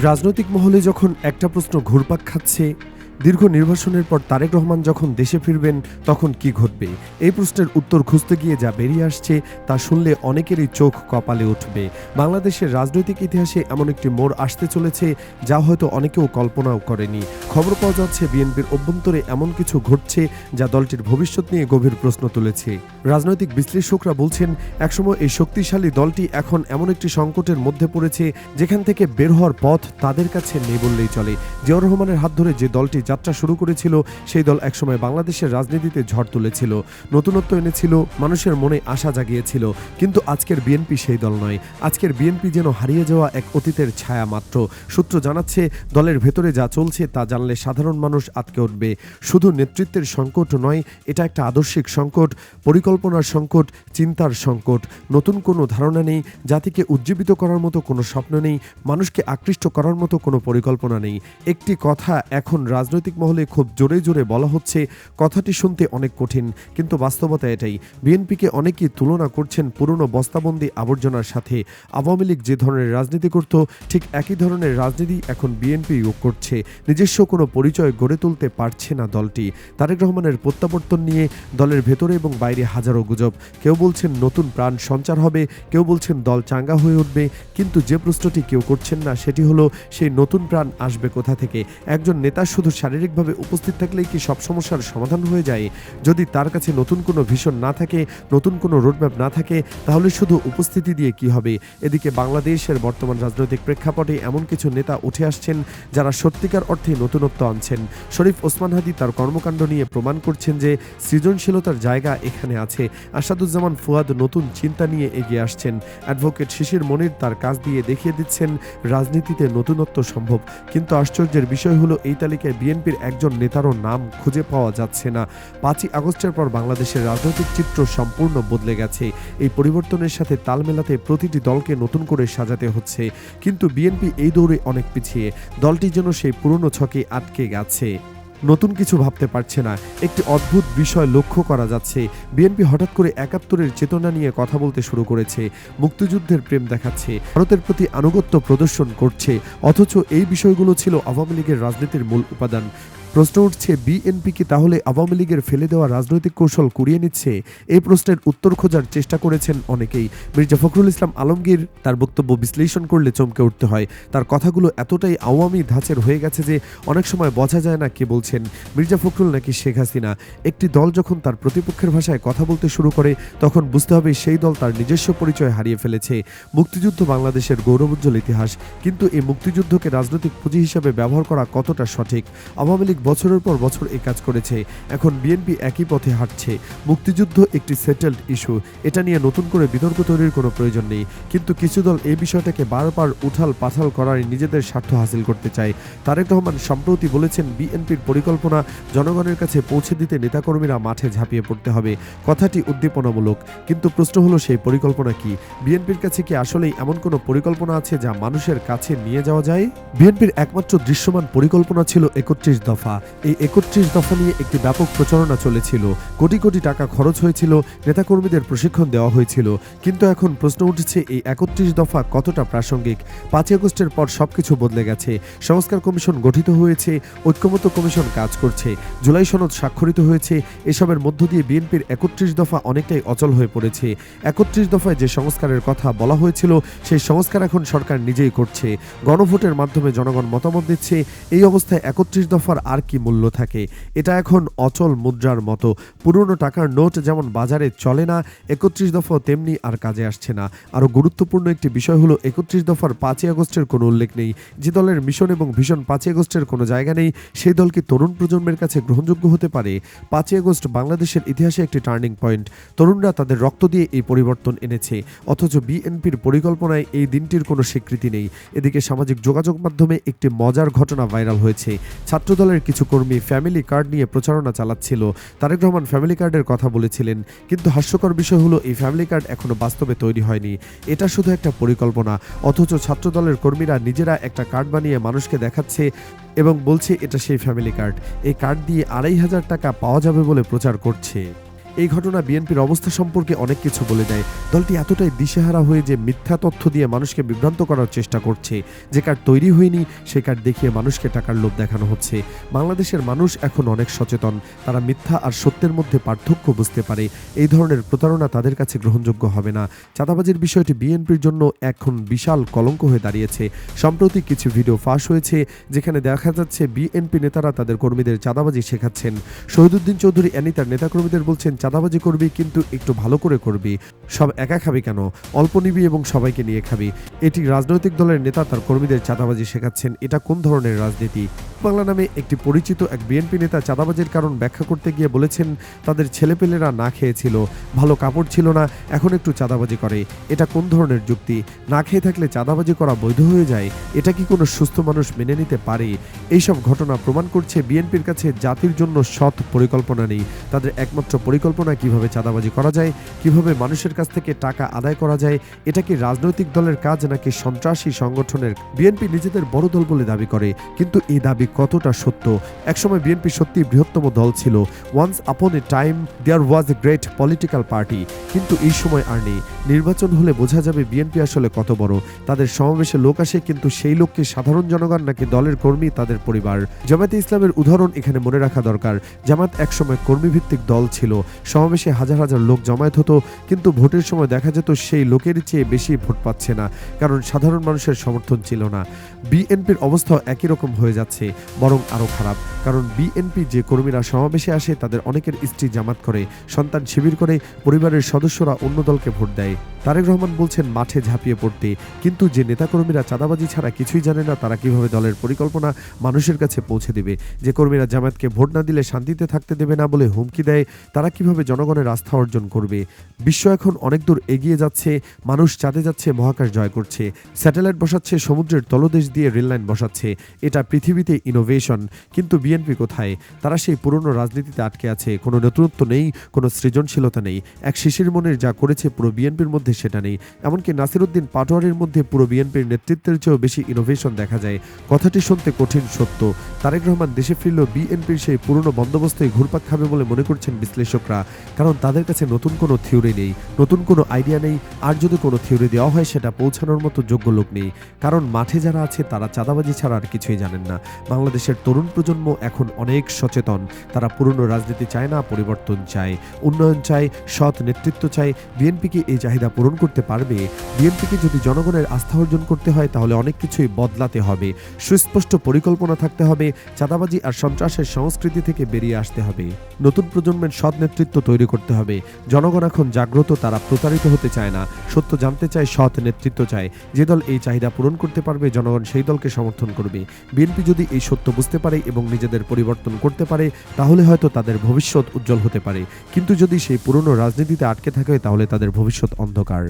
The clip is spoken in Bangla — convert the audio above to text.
রাজনৈতিক মহলে যখন একটা প্রশ্ন ঘুরপাক খাচ্ছে, দীর্ঘ নির্বাসনের পর তারেক রহমান যখন দেশে ফিরবেন তখন কি ঘটবে? এই প্রশ্নের উত্তর খুঁজতে গিয়ে যা বেরিয়ে আসছে তা শুনলে অনেকেরই চোখ কপালে উঠবে। বাংলাদেশের রাজনৈতিক ইতিহাসে এমন একটি মোড় আসতে চলেছে যা হয়তো অনেকেও কল্পনাও করেনি। খবর পাওয়া যাচ্ছে বিএনপির অভ্যন্তরে এমন কিছু ঘটছে যা দলটির ভবিষ্যৎ নিয়ে গভীর প্রশ্ন তুলেছে। রাজনৈতিক বিশ্লেষকরা বলছেন, একসময় এই শক্তিশালী দলটি এখন এমন একটি সংকটের মধ্যে পড়েছে যেখান থেকে বের হওয়ার পথ তাদের কাছে নেই বললেই চলে। জিয়াউর রহমানের হাত ধরে যে দলটি যাত্রা শুরু করেছিল সেই দল একসময় বাংলাদেশের রাজনীতিতে ঝড় তুলেছিল, নতুনত্ব এনেছিল, মানুষের মনে আশা জাগিয়েছিল। কিন্তু আজকের বিএনপি সেই দল নয়। আজকের বিএনপি যেন হারিয়ে যাওয়া এক অতীতের ছায়া মাত্র। সূত্র জানাচ্ছে, দলের ভেতরে যা চলছে তা জানলে সাধারণ মানুষ আঁতকে উঠবে। শুধু নেতৃত্বের সংকট নয়, এটা একটা আদর্শিক সংকট, পরিকল্পনার সংকট, চিন্তার সংকট। নতুন কোনো ধারণা নেই, জাতিকে উজ্জীবিত করার মতো কোনো স্বপ্ন নেই, মানুষকে আকৃষ্ট করার মতো কোনো পরিকল্পনা নেই। একটি কথা এখন রাজনৈতিক মহলে খুব জোরে জোরে বলা হচ্ছে, কথাটি শুনতে অনেক কঠিন, কিন্তু বাস্তবতা এটাই। বিএনপিকে অনেকেই তুলনা করছেন পুরনো বস্তাবন্দি আবর্জনার সাথে। আওয়ামী লীগ যে ধরনের রাজনীতি করত, ঠিক একই ধরনের রাজনীতি এখন বিএনপিও করছে। নিজস্ব কোনো পরিচয় গড়ে তুলতে পারছে না দলটি। তারেক রহমানের প্রত্যাবর্তন নিয়ে দলের ভেতরে এবং বাইরে হাজারো গুজব। কেউ বলছেন নতুন প্রাণ সঞ্চার হবে, কেউ বলছেন দল চাঙ্গা হয়ে উঠবে। কিন্তু যে প্রশ্নটি কেউ করছেন না সেটি হলো, সেই নতুন প্রাণ আসবে কোথা থেকে? একজন নেতা শুধু শারীরিকভাবে উপস্থিত থাকলেই কি সব সমস্যার সমাধান হয়ে যায়? যদি তার কাছে নতুন কোনো ভিশন না থাকে, নতুন কোনো রোডম্যাপ না থাকে, তাহলে শুধু উপস্থিতি দিয়ে কি হবে? এদিকে বাংলাদেশের বর্তমান রাজনৈতিক প্রেক্ষাপটে এমন কিছু নেতা উঠে আসছেন যারা সত্যিকার অর্থে নতুনত্ব আনছেন। শরীফ ওসমান হাদি তার কর্মকাণ্ড নিয়ে প্রমাণ করছেন যে সৃজনশীলতার জায়গা এখানে আছে। আসাদুজ্জামান ফুয়াদ নতুন চিন্তা নিয়ে এগিয়ে আসছেন। অ্যাডভোকেট শিশির মনির তার কাজ দিয়ে দেখিয়ে দিচ্ছেন রাজনীতিতে নতুনত্ব সম্ভব। কিন্তু আশ্চর্যের বিষয় হলো, এই তালিকায় বিএনপির একজন নেতারও নাম খুঁজে পাওয়া যাচ্ছে না। 5ই আগস্টের পর বাংলাদেশের রাজনৈতিক চিত্র সম্পূর্ণ বদলে গেছে। এই পরিবর্তনের সাথে তাল মেলাতে প্রতিটি দলকে নতুন করে সাজাতে হচ্ছে। কিন্তু বিএনপি এই দৌড়ে অনেক পিছিয়ে। দলটি যেন সেই পুরনো ছকে আটকে গেছে, নতুন কিছু ভাবতে পারছে না। একটি অদ্ভুত বিষয় লক্ষ্য করা যাচ্ছে, বিএনপি হঠাৎ করে ৭১-এর চেতনা নিয়ে কথা বলতে শুরু করেছে, মুক্তিযুদ্ধের প্রেম দেখাচ্ছে, ভারতের প্রতি আনুগত্য প্রদর্শন করছে, অথচ এই বিষয়গুলো ছিল আওয়ামী লীগের রাজনীতির মূল উপাদান। প্রশ্ন উঠছে, বিএনপি কি তাহলে আওয়ামী লীগের ফেলে দেওয়া রাজনৈতিক কৌশল কুড়িয়ে নিচ্ছে? এই প্রশ্নের উত্তর খোঁজার চেষ্টা করেছেন অনেকেই। মির্জা ফখরুল ইসলাম আলমগীর তার বক্তব্য বিশ্লেষণ করলে চমকে উঠতে হয়। তার কথাগুলো এতটাই আওয়ামী ধাঁচের হয়ে গেছে যে অনেক সময় বোঝা যায় না কে বলছেন, মির্জা ফখরুল নাকি শেখ হাসিনা। একটি দল যখন তার প্রতিপক্ষের ভাষায় কথা বলতে শুরু করে তখন বুঝতে হবে সেই দল তার নিজস্ব পরিচয় হারিয়ে ফেলেছে। মুক্তিযুদ্ধ বাংলাদেশের গৌরবোজ্জ্বল ইতিহাস, কিন্তু এই মুক্তিযুদ্ধকে রাজনৈতিক পুঁজি হিসেবে ব্যবহার করা কতটা সঠিক? আওয়ামী লীগ বছরের পর বছর এই কাজ করেছে, এখন বিএনপি একই পথে হাঁটছে। মুক্তিযুদ্ধ একটি সেটেলড ইস্যু, এটা নিয়ে নতুন করে বিতর্ক তৈরির কোনো প্রয়োজন নেই। কিন্তু কিছু দল এই বিষয়টাকে বারবার উঠাল পাঠাল করার নিজেদের স্বার্থ হাসিল করতে চায়। তারেক রহমান সম্প্রতি বলেছেন, বিএনপির পরিকল্পনা জনগণের কাছে পৌঁছে দিতে নেতাকর্মীরা মাঠে ঝাঁপিয়ে পড়তে হবে। কথাটি উদ্দীপনামূলক, কিন্তু প্রশ্ন হলো সেই পরিকল্পনা কি? বিএনপির কাছে কি আসলেই এমন কোনো পরিকল্পনা আছে যা মানুষের কাছে নিয়ে যাওয়া যায়? বিএনপির একমাত্র দৃশ্যমান পরিকল্পনা ছিল ৩১ দফা। এই ৩১ দফা নিয়ে একটি ব্যাপক প্রচারণা চলেছিল, কোটি কোটি টাকা খরচ হয়েছিল, নেতাকর্মীদের প্রশিক্ষণ দেওয়া হয়েছিল। কিন্তু এখন প্রশ্ন উঠেছে, এই ৩১ দফা কতটা প্রাসঙ্গিক? 5ই আগস্টের পর সবকিছু বদলে গেছে। সংস্কার কমিশন গঠিত হয়েছে, ঐক্যমত্য কমিশন কাজ করছে, জুলাই সনদ স্বাক্ষরিত হয়েছে। এসবের মধ্য দিয়ে বিএনপির ৩১ দফা অনেকটাই অচল হয়ে পড়েছে। ৩১ দফায় যে সংস্কারের কথা বলা হয়েছিল সেই সংস্কার এখন সরকার নিজেই করছে, গণভোটের মাধ্যমে জনগণ মতামত দিচ্ছে। এই অবস্থায় ৩১ দফার আর কি মূল্য থাকে? এটা এখন অচল মুদ্রার মতো। পুরনো টাকার নোট যেমন বাজারে চলে না, ৩১ দফাও তেমনি আর কাজে আসছে না। আরও গুরুত্বপূর্ণ একটি বিষয় হলো, ৩১ দফার 5ই আগস্টের কোনো উল্লেখ নেই। যে দলের মিশন এবং ভিশন 5ই আগস্টের কোনো জায়গা নেই, সেই দল কি তরুণ প্রজন্মের কাছে গ্রহণযোগ্য হতে পারে? 5ই আগস্ট বাংলাদেশের ইতিহাসে একটি টার্নিং পয়েন্ট। তরুণরা তাদের রক্ত দিয়ে এই পরিবর্তন এনেছে, অথচ বিএনপির পরিকল্পনায় এই দিনটির কোনো স্বীকৃতি নেই। এদিকে সামাজিক যোগাযোগ মাধ্যমে একটি মজার ঘটনা ভাইরাল হয়েছে। ছাত্রদলের কিছু কর্মী ফ্যামিলি কার্ড নিয়ে প্রচারণা চালাচ্ছিল। তারেক রহমান ফ্যামিলি কার্ডের কথা বলেছিলেন, কিন্তু হাস্যকর বিষয় হলো, এই ফ্যামিলি কার্ড এখনো বাস্তবে তৈরি হয়নি। এটা শুধু একটা পরিকল্পনা, অথচ ছাত্রদলের কর্মীরা নিজেরা একটা কার্ড বানিয়ে মানুষকে দেখাচ্ছে এবং বলছে এটা সেই ফ্যামিলি কার্ড। এই কার্ড দিয়ে ২৫০০ টাকা পাওয়া যাবে বলে প্রচার করছে। এই ঘটনা বিএনপির অবস্থা সম্পর্কে অনেক কিছু বলে দেয়। দলটি এতটাই দিশেহারা হয়ে যে মিথ্যা তথ্য দিয়ে মানুষকে বিভ্রান্ত করার চেষ্টা করছে। যে কার্ড তৈরি হয়নি সে কার্ড দেখিয়ে মানুষকে টাকার লোভ দেখানো হচ্ছে। বাংলাদেশের মানুষ এখন অনেক সচেতন। তারা মিথ্যা আর সত্যের মধ্যে পার্থক্য বুঝতে পারে। এই ধরনের প্রতারণা তাদের কাছে গ্রহণযোগ্য হবে না। চাঁদাবাজির বিষয়টি বিএনপির জন্য এখন বিশাল কলঙ্ক হয়ে দাঁড়িয়েছে। সম্প্রতি কিছু ভিডিও ফাঁস হয়েছে যেখানে দেখা যাচ্ছে বিএনপি নেতারা তাদের কর্মীদের চাঁদাবাজি শেখাচ্ছেন। শহীদুদ্দিন চৌধুরী এনি তার নেতাকর্মীদের বলছেন, চাঁদাবাজি করবি কিন্তু একটু ভালো করে করবি, সব একা খাবি কেন, অল্প নিবি এবং সবাইকে নিয়ে খাবি। এটি রাজনৈতিক দলের নেতা তার কর্মীদের চাঁদাবাজি শেখাচ্ছেন। এটা কোন ধরনের রাজনীতি? বাংলা নামে একটি পরিচিত এক বিএনপি নেতা চাঁদাবাজির কারণ ব্যাখ্যা করতে গিয়ে বলেছেন, তাদের ছেলেপেলেরা না খেয়েছিল, ভালো কাপড় ছিল না, এখন একটু চাঁদাবাজি করে। এটা কোন ধরনের যুক্তি? না খেয়ে থাকলে চাঁদাবাজি করা বৈধ হয়ে যায়? এটা কি কোনো সুস্থ মানুষ মেনে নিতে পারে? এইসব ঘটনা প্রমাণ করছে বিএনপির কাছে জাতির জন্য সৎ পরিকল্পনা নেই। তাদের একমাত্র পরিকল্পনা কিভাবে চাঁদাবাজি করা যায়, কিভাবে মানুষের কাছ থেকে টাকা আদায় করা যায়। এটা কি রাজনৈতিক দলের কাজ নাকি সন্ত্রাসী সংগঠনের? বিএনপি নিজেদের বড় দল বলে দাবি করে, কিন্তু এই দাবি কতটা সত্য? একসময় বিএনপি সত্যি বৃহত্তম দল ছিল। Once upon a time there was a great political party, কিন্তু এই সময় আর নেই। নির্বাচন হলে বোঝা যাবে বিএনপি আসলে কত বড়। তাদের সমাবেশে লোক আসে, কিন্তু সেই লোককে সাধারণ জনগণ নাকি দলের কর্মী, তাদের পরিবার। জামায়াতে ইসলামের উদাহরণ এখানে মনে রাখা দরকার। জামাত একসময় কর্মীভিত্তিক দল ছিল। সমাবেশে হাজার হাজার লোক জমায়েত হতো, কিন্তু ভোটের সময় দেখা যেত সেই লোকের চেয়ে বেশি ভোট পাচ্ছে না, কারণ সাধারণ মানুষের সমর্থন ছিল না। বিএনপির অবস্থাও একই রকম হয়ে যাচ্ছে, বরং আরও খারাপ। কারণ বিএনপি যে কর্মীরা সমাবেশে আসে তাদের অনেকের স্ত্রী জামাত করে, সন্তান শিবির করে, পরিবারের সদস্যরা অন্য দলকে ভোট দেয়। তারেক রহমান বলছেন মাঠে ঝাঁপিয়ে পড়তে, কিন্তু যে নেতাকর্মীরা চাঁদাবাজি ছাড়া কিছুই জানে না, তারা কিভাবে দলের পরিকল্পনা মানুষের কাছে পৌঁছে দেবে? যে কর্মীরা জামায়াতকে ভোট না দিলে শান্তিতে থাকতে দেবে না বলে হুমকি দেয়, তারা কিভাবে জনগণের আস্থা অর্জন করবে? বিশ্ব এখন অনেক দূর এগিয়ে যাচ্ছে। মানুষ চাঁদে যাচ্ছে, মহাকাশ জয় করছে, স্যাটেলাইট বসাচ্ছে, সমুদ্রের তলদেশ দিয়ে রেললাইন বসাচ্ছে। এটা পৃথিবীতে ইনোভেশন। কিন্তু বিএনপি কোথায়? তারা সেই পুরনো রাজনীতিতে আটকে আছে। কোনো নতুনত্ব নেই, কোনো সৃজনশীলতা নেই। এক শিশির মনের যা করেছে পুরো বিএনপির মধ্যে সেটা নেই। এমনকি নাসিরউদ্দিন পাটোয়ারির মধ্যে পুরো বিএনপির নেতৃত্বের চেয়েও বেশি ইনোভেশন দেখা যায়। কথাটি শুনতে কঠিন, সত্য। তারেক রহমান দেশে ফিরলেও বিএনপির সেই পুরনো বন্দোবস্তে ঘুরপাক খাবে বলে মনে করছেন বিশ্লেষকরা। কারণ তাদের কাছে নতুন কোনো থিওরি নেই, নতুন কোনো আইডিয়া নেই। আর যদি কোনো থিওরি দেওয়া হয় সেটা পৌঁছানোর মতো যোগ্য লোক নেই। কারণ মাঠে যারা আছে তারা চাঁদাবাজি ছাড়া আর কিছুই জানেন না। বাংলাদেশের তরুণ প্রজন্ম এখন অনেক সচেতন। তারা পুরনো রাজনীতি চায় না, পরিবর্তন চায়, উন্নয়ন চায়, সৎ নেতৃত্ব চায়। বিএনপি কি এই চাহিদা পূরণ করতে পারবে? বিএনপিকে যদি জনগণের আস্থা অর্জন করতে হয় তাহলে অনেক কিছুই বদলাতে হবে। সুস্পষ্ট পরিকল্পনা থাকতে হবে। চাঁদাবাজি আর সন্ত্রাসের সংস্কৃতি থেকে বেরিয়ে আসতে হবে। নতুন প্রজন্মের সৎ নেতৃত্ব তৈরি করতে হবে। জনগণ এখন জাগ্রত, তারা প্রতারিত হতে চায় না, সত্য জানতে চায়, সৎ নেতৃত্ব চায়। যে দল এই চাহিদা পূরণ করতে পারবে জনগণ সেই দলকে সমর্থন করবে। বিএনপি যদি এই সত্য বুঝতে পারে এবং নিজেদের পরিবর্তন করতে পারে তাহলে হয়তো তাদের ভবিষ্যৎ উজ্জ্বল হতে পারে। কিন্তু যদি সেই পুরনো রাজনীতিতে আটকে থাকে তাহলে তাদের ভবিষ্যৎ অন্ধকার।